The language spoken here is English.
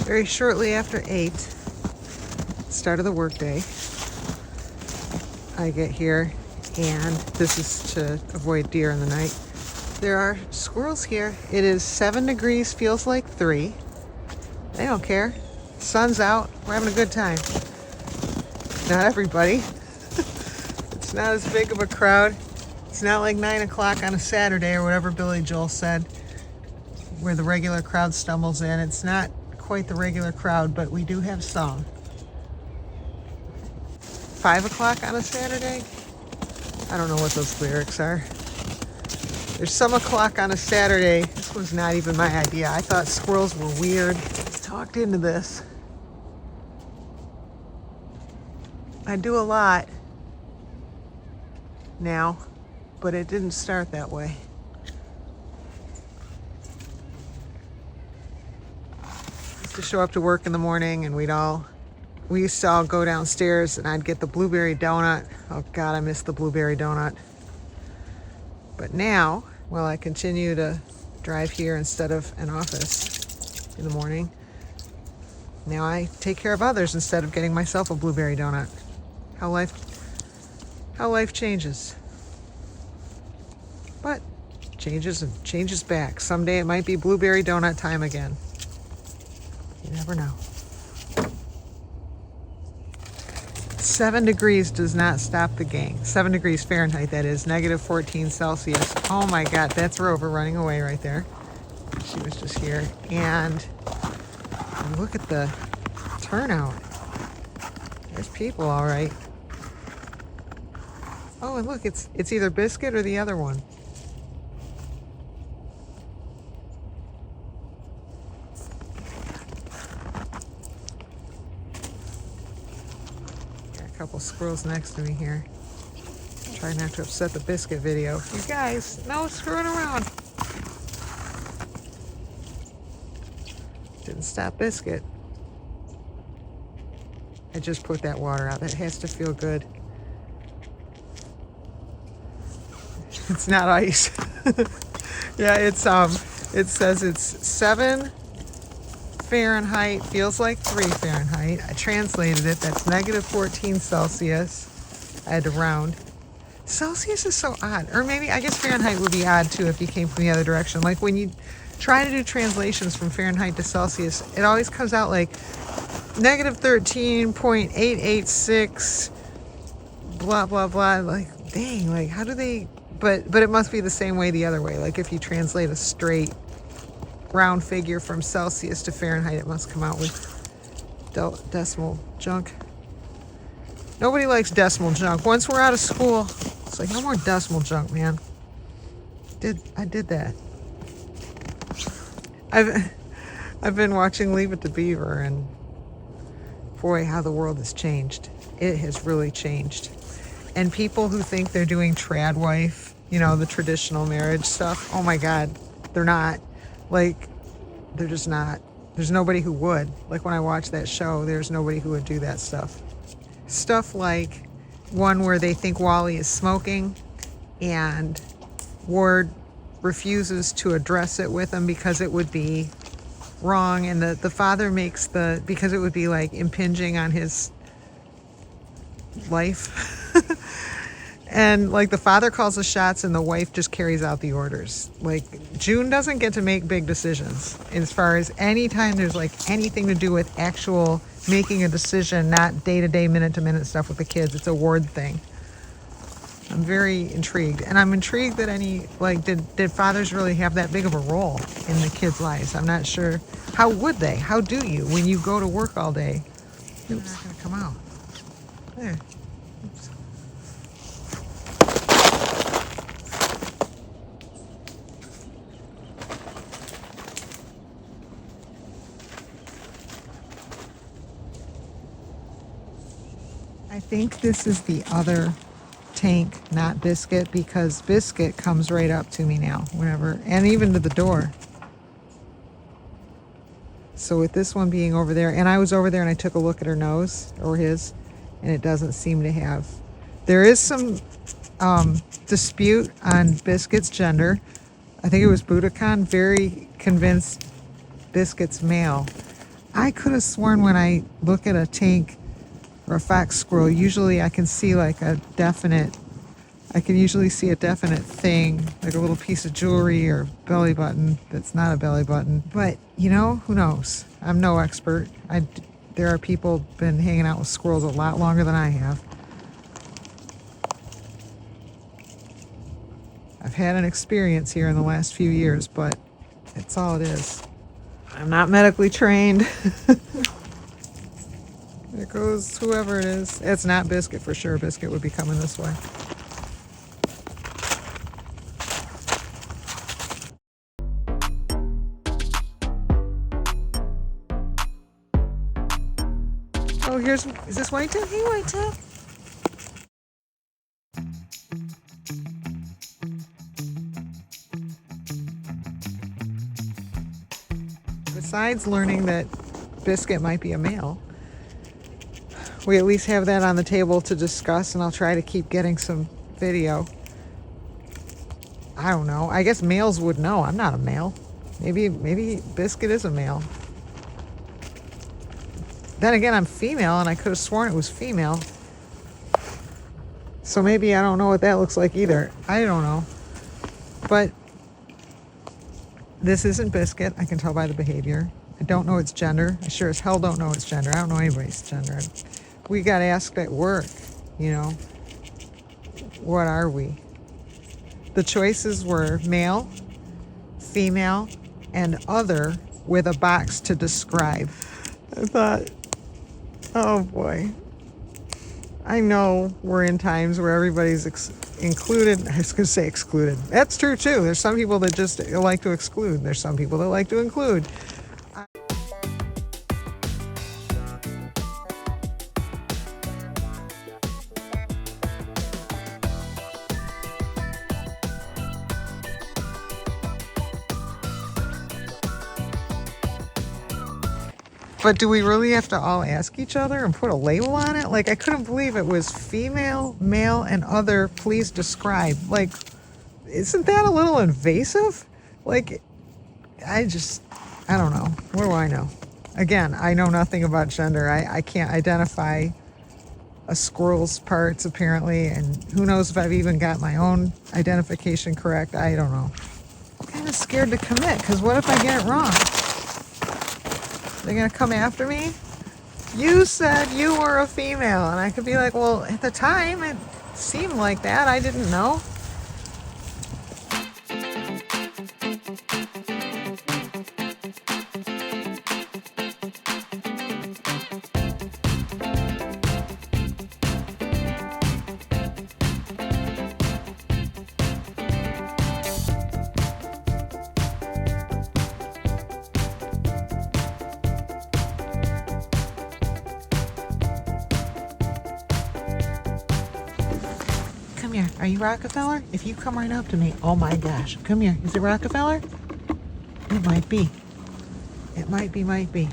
very shortly after 8, start of the workday. I get here, and this is to avoid deer in the night. There are squirrels here. It is 7 degrees, feels like 3. They don't care. Sun's out. We're having a good time. Not everybody. It's not as big of a crowd. It's not like 9 o'clock on a Saturday or whatever Billy Joel said, where the regular crowd stumbles in. It's not quite the regular crowd, but we do have some. 5 o'clock on a Saturday? I don't know what those lyrics are. There's some o'clock on a Saturday. This was not even my idea. I thought squirrels were weird. Talked into this. I do a lot now, but it didn't start that way. I used to show up to work in the morning, and we used to all go downstairs, and I'd get the blueberry donut. Oh God, I miss the blueberry donut. But now, while I continue to drive here instead of an office in the morning, now I take care of others instead of getting myself a blueberry donut. How life changes. But changes and changes back. Someday it might be blueberry donut time again. You never know. 7 degrees does not stop the gang. 7 degrees Fahrenheit, that is, negative 14 Celsius. Oh my God, that's Rover running away right there. She was just here. And look at the turnout. There's people, all right. Oh, and look, it's either Biscuit or the other one. Got a couple squirrels next to me here. Try not to upset the Biscuit video. You guys, no screwing around. Didn't stop Biscuit. I just put that water out. That has to feel good. It's not ice. Yeah, it says it's 7 Fahrenheit, feels like 3 Fahrenheit. I translated it. That's negative 14 Celsius. I had to round. Celsius is so odd. Or maybe, I guess Fahrenheit would be odd too if you came from the other direction. Like when you try to do translations from Fahrenheit to Celsius, it always comes out like negative 13.886 blah blah blah. Like, dang, like how do they, but it must be the same way the other way. Like if you translate a straight round figure from Celsius to Fahrenheit, it must come out with decimal junk. Nobody likes decimal junk. Once we're out of school, it's like no more decimal junk, man. I did that. I've been watching Leave It to Beaver, and boy, how the world has changed. It has really changed. And people who think they're doing trad wife, you know, the traditional marriage stuff, oh my God, they're not. Like, they're just not. There's nobody who would. Like when I watch that show, there's nobody who would do that stuff. Stuff like one where they think Wally is smoking and Ward refuses to address it with him because it would be wrong, and the father makes because it would be like impinging on his life. And like the father calls the shots and the wife just carries out the orders. Like June doesn't get to make big decisions as far as any time there's like anything to do with actual making a decision, not day-to-day, minute-to-minute stuff with the kids. It's a Ward thing. I'm very intrigued. And I'm intrigued that did fathers really have that big of a role in the kids' lives? I'm not sure. How would they? How do you when you go to work all day? Oops, it's not going to come out. There. Oops. I think this is the other tank, not Biscuit, because Biscuit comes right up to me now whenever, and even to the door. So with this one being over there, and I was over there and I took a look at her nose, or his, and it doesn't seem to have. There is some dispute on Biscuit's gender. I think it was Budokan very convinced Biscuit's male, I could have sworn when I look at a tank or a fox squirrel, usually I can see like I can usually see a definite thing, like a little piece of jewelry or belly button that's not a belly button. But, you know, who knows? I'm no expert. There are people been hanging out with squirrels a lot longer than I have. I've had an experience here in the last few years, but it's all it is. I'm not medically trained. There goes whoever it is. It's not Biscuit for sure. Biscuit would be coming this way. Oh, is this Whitetail? Hey, Whitetail. Besides learning that Biscuit might be a male, we at least have that on the table to discuss, and I'll try to keep getting some video. I don't know. I guess males would know. I'm not a male. Maybe Biscuit is a male. Then again, I'm female, and I could have sworn it was female. So maybe I don't know what that looks like either. I don't know. But this isn't Biscuit. I can tell by the behavior. I don't know its gender. I sure as hell don't know its gender. I don't know anybody's gender. We got asked at work, you know, what are we? The choices were male, female, and other with a box to describe. I thought, oh boy. I know we're in times where everybody's included. I was going to say excluded. That's true too. There's some people that just like to exclude. There's some people that like to include. But do we really have to all ask each other and put a label on it? Like, I couldn't believe it was female, male, and other, please describe. Like, isn't that a little invasive? Like, I don't know. What do I know? Again, I know nothing about gender. I can't identify a squirrel's parts, apparently, and who knows if I've even got my own identification correct. I don't know. I'm kind of scared to commit, because what if I get it wrong? They're going to come after me? You said you were a female. And I could be like, well, at the time, it seemed like that. I didn't know. Here. Are you Rockefeller? If you come right up to me, oh my gosh. Come here. Is it Rockefeller? It might be. It might be.